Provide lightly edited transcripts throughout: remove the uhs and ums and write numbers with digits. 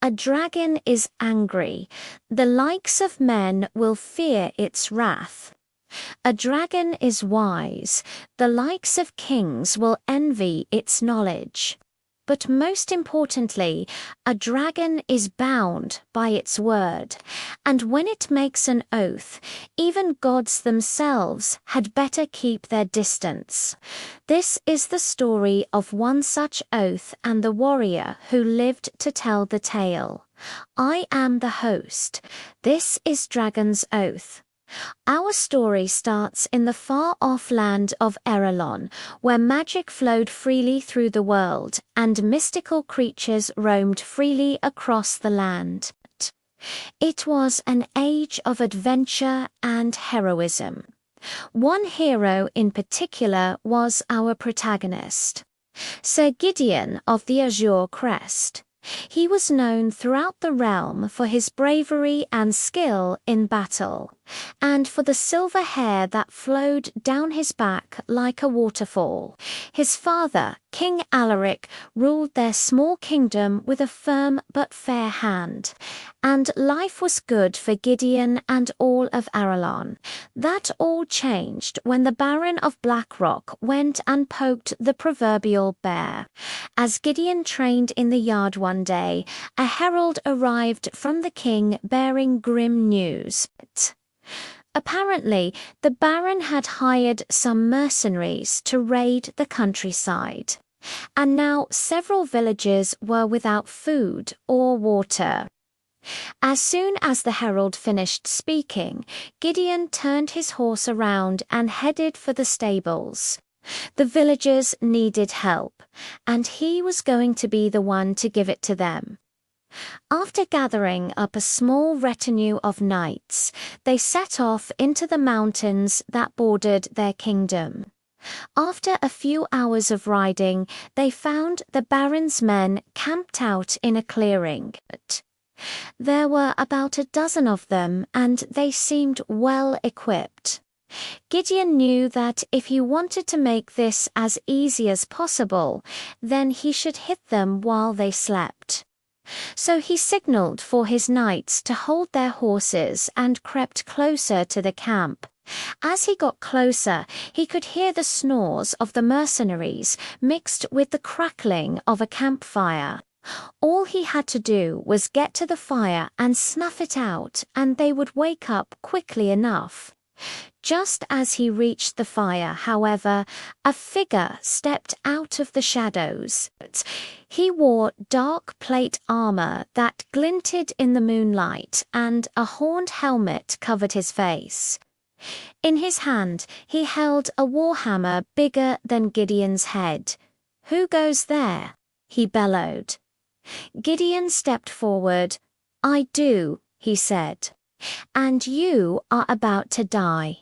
A dragon is angry. The likes of men will fear its wrath. A dragon is wise. The likes of kings will envy its knowledge. But most importantly, a dragon is bound by its word, and when it makes an oath, even gods themselves had better keep their distance. This is the story of one such oath and the warrior who lived to tell the tale. I am the host. This is Dragon's Oath. Our story starts in the far-off land of Erelon, where magic flowed freely through the world, and mystical creatures roamed freely across the land. It was an age of adventure and heroism. One hero in particular was our protagonist, Sir Gideon of the Azure Crest. He was known throughout the realm for his bravery and skill in battle, and for the silver hair that flowed down his back like a waterfall. His father, King Alaric, ruled their small kingdom with a firm but fair hand, and life was good for Gideon and all of Arelon. That all changed when the Baron of Blackrock went and poked the proverbial bear. As Gideon trained in the yard one day, a herald arrived from the king bearing grim news. Apparently, the Baron had hired some mercenaries to raid the countryside, and now several villages were without food or water. As soon as the herald finished speaking, Gideon turned his horse around and headed for the stables. The villagers needed help, and he was going to be the one to give it to them. After gathering up a small retinue of knights, they set off into the mountains that bordered their kingdom. After a few hours of riding, they found the Baron's men camped out in a clearing. There were about a dozen of them, and they seemed well equipped. Gideon knew that if he wanted to make this as easy as possible, then he should hit them while they slept. So he signaled for his knights to hold their horses and crept closer to the camp. As he got closer, he could hear the snores of the mercenaries mixed with the crackling of a campfire. All he had to do was get to the fire and snuff it out, and they would wake up quickly enough. Just as he reached the fire, however, a figure stepped out of the shadows. He wore dark plate armor that glinted in the moonlight, and a horned helmet covered his face. In his hand, he held a warhammer bigger than Gideon's head. "Who goes there?" he bellowed. Gideon stepped forward. "I do," he said. "And you are about to die."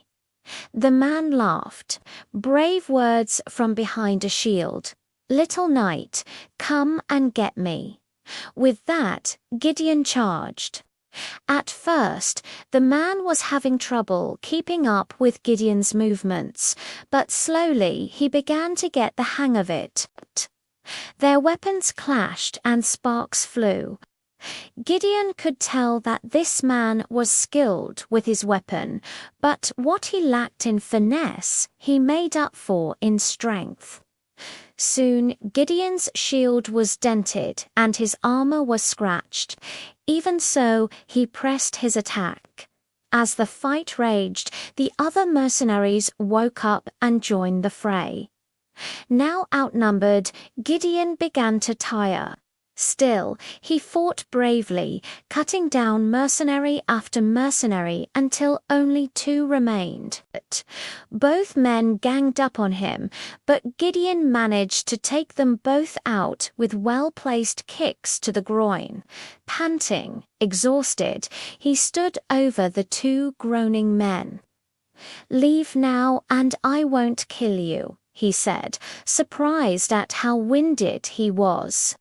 The man laughed. "Brave words from behind a shield. Little knight, come and get me." With that, Gideon charged. At first, the man was having trouble keeping up with Gideon's movements, but slowly he began to get the hang of it. Their weapons clashed and sparks flew. Gideon could tell that this man was skilled with his weapon, but what he lacked in finesse, he made up for in strength. Soon Gideon's shield was dented and his armor was scratched. Even so, he pressed his attack. As the fight raged, the other mercenaries woke up and joined the fray. Now outnumbered, Gideon began to tire. Still, he fought bravely, cutting down mercenary after mercenary until only 2 remained. Both men ganged up on him, but Gideon managed to take them both out with well-placed kicks to the groin. Panting, exhausted, he stood over the 2 groaning men. "Leave now, and I won't kill you," he said, surprised at how winded he was.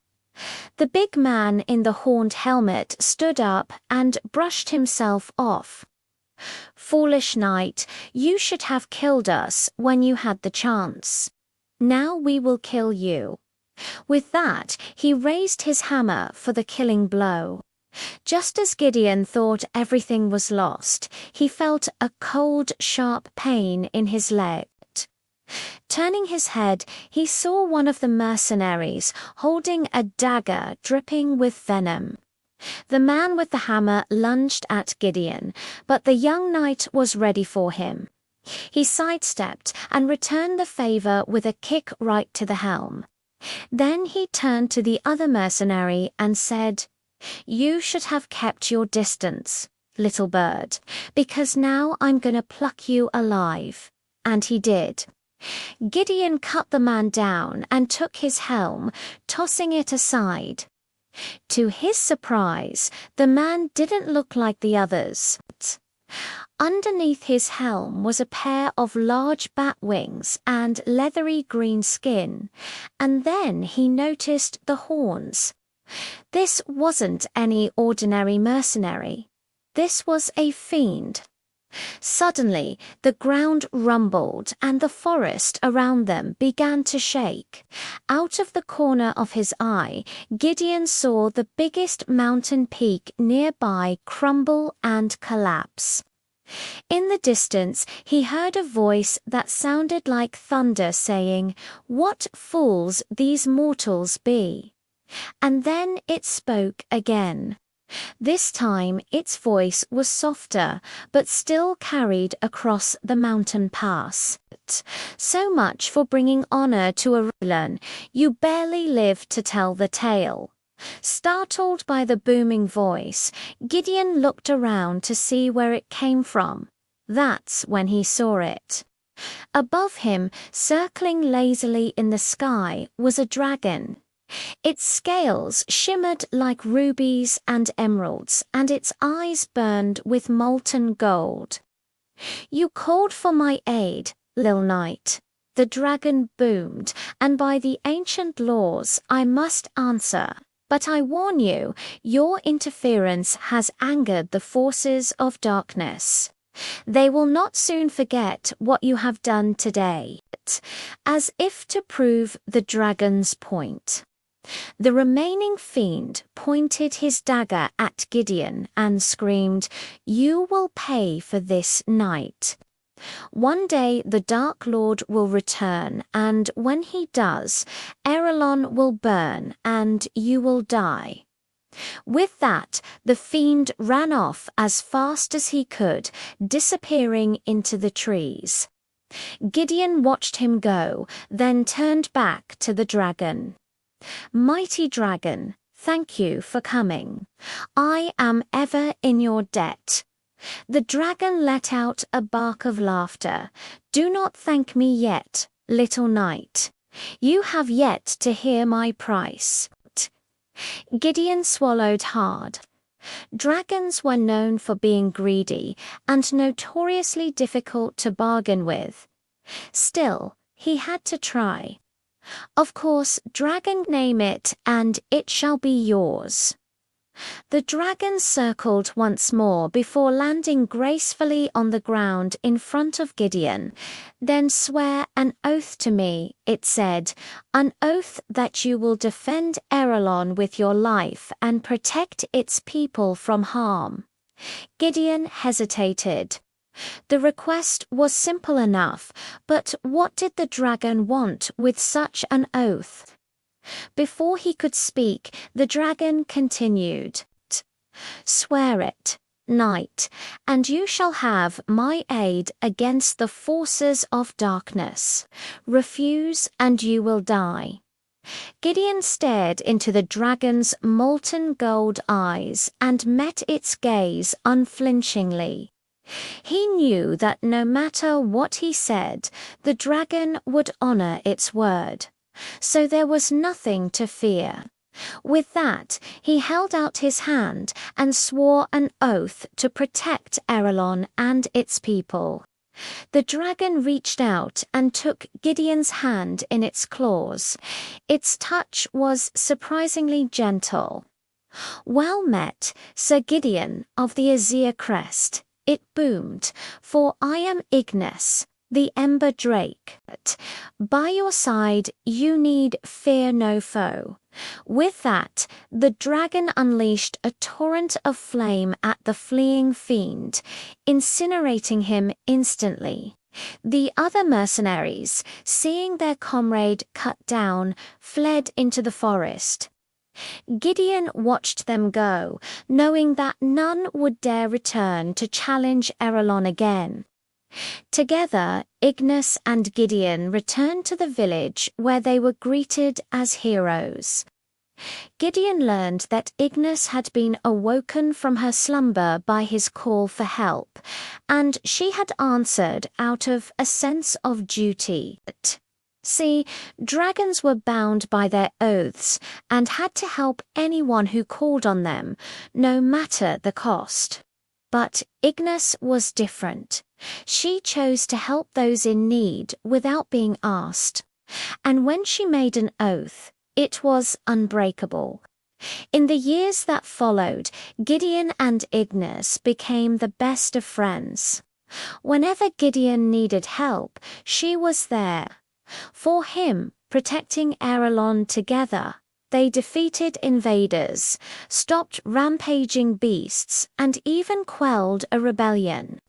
The big man in the horned helmet stood up and brushed himself off. "Foolish knight, you should have killed us when you had the chance. Now we will kill you." With that, he raised his hammer for the killing blow. Just as Gideon thought everything was lost, he felt a cold, sharp pain in his leg. Turning his head, he saw one of the mercenaries holding a dagger dripping with venom. The man with the hammer lunged at Gideon, but the young knight was ready for him. He sidestepped and returned the favor with a kick right to the helm. Then he turned to the other mercenary and said, "You should have kept your distance, little bird, because now I'm going to pluck you alive." And he did. Gideon cut the man down and took his helm, tossing it aside. To his surprise, the man didn't look like the others. Underneath his helm was a pair of large bat wings and leathery green skin, and then he noticed the horns. This wasn't any ordinary mercenary. This was a fiend. Suddenly, the ground rumbled and the forest around them began to shake. Out of the corner of his eye, Gideon saw the biggest mountain peak nearby crumble and collapse. In the distance, he heard a voice that sounded like thunder saying, "What fools these mortals be!" And then it spoke again. This time its voice was softer, but still carried across the mountain pass. "So much for bringing honor to a villain. You barely lived to tell the tale." Startled by the booming voice, Gideon looked around to see where it came from. That's when he saw it. Above him, circling lazily in the sky, was a dragon. Its scales shimmered like rubies and emeralds, and its eyes burned with molten gold. "You called for my aid, Lil Knight," the dragon boomed, "and by the ancient laws I must answer. But I warn you, your interference has angered the forces of darkness. They will not soon forget what you have done today." As if to prove the dragon's point, the remaining fiend pointed his dagger at Gideon and screamed, "You will pay for this night. One day the Dark Lord will return, and when he does, Erelon will burn and you will die." With that, the fiend ran off as fast as he could, disappearing into the trees. Gideon watched him go, then turned back to the dragon. "Mighty dragon, thank you for coming. I am ever in your debt." The dragon let out a bark of laughter. "Do not thank me yet, little knight. You have yet to hear my price." Gideon swallowed hard. Dragons were known for being greedy and notoriously difficult to bargain with. Still, he had to try. "Of course, dragon, name it, and it shall be yours." The dragon circled once more before landing gracefully on the ground in front of Gideon. "Then swear an oath to me," it said, "an oath that you will defend Erelon with your life and protect its people from harm." Gideon hesitated. The request was simple enough, but what did the dragon want with such an oath? Before he could speak, the dragon continued, "Swear it, knight, and you shall have my aid against the forces of darkness. Refuse and you will die." Gideon stared into the dragon's molten gold eyes and met its gaze unflinchingly. He knew that no matter what he said, the dragon would honor its word. So there was nothing to fear. With that, he held out his hand and swore an oath to protect Erelon and its people. The dragon reached out and took Gideon's hand in its claws. Its touch was surprisingly gentle. "Well met, Sir Gideon of the Azure Crest," it boomed, "for I am Ignis, the Ember Drake. By your side, you need fear no foe. With that, the dragon unleashed a torrent of flame at the fleeing fiend, incinerating him instantly. The other mercenaries, seeing their comrade cut down, fled into the forest. Gideon watched them go, knowing that none would dare return to challenge Erelon again. Together, Ignis and Gideon returned to the village where they were greeted as heroes. Gideon learned that Ignis had been awoken from her slumber by his call for help, and she had answered out of a sense of duty. See, dragons were bound by their oaths and had to help anyone who called on them, no matter the cost. But Ignis was different. She chose to help those in need without being asked. And when she made an oath, it was unbreakable. In the years that followed, Gideon and Ignis became the best of friends. Whenever Gideon needed help, she was there. For him, protecting Erelon together, they defeated invaders, stopped rampaging beasts, and even quelled a rebellion.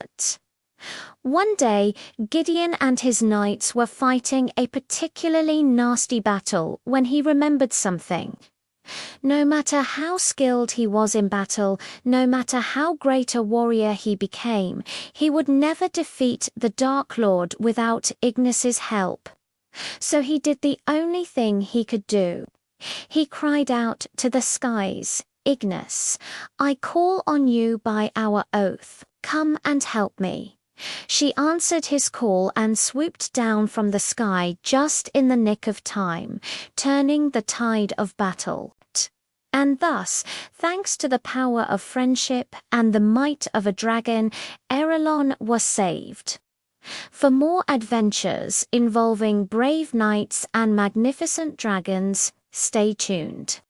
One day, Gideon and his knights were fighting a particularly nasty battle when he remembered something. No matter how skilled he was in battle, no matter how great a warrior he became, he would never defeat the Dark Lord without Ignis's help. So he did the only thing he could do. He cried out to the skies, "Ignis, I call on you by our oath. Come and help me." She answered his call and swooped down from the sky just in the nick of time, turning the tide of battle. And thus, thanks to the power of friendship and the might of a dragon, Erelon was saved. For more adventures involving brave knights and magnificent dragons, stay tuned.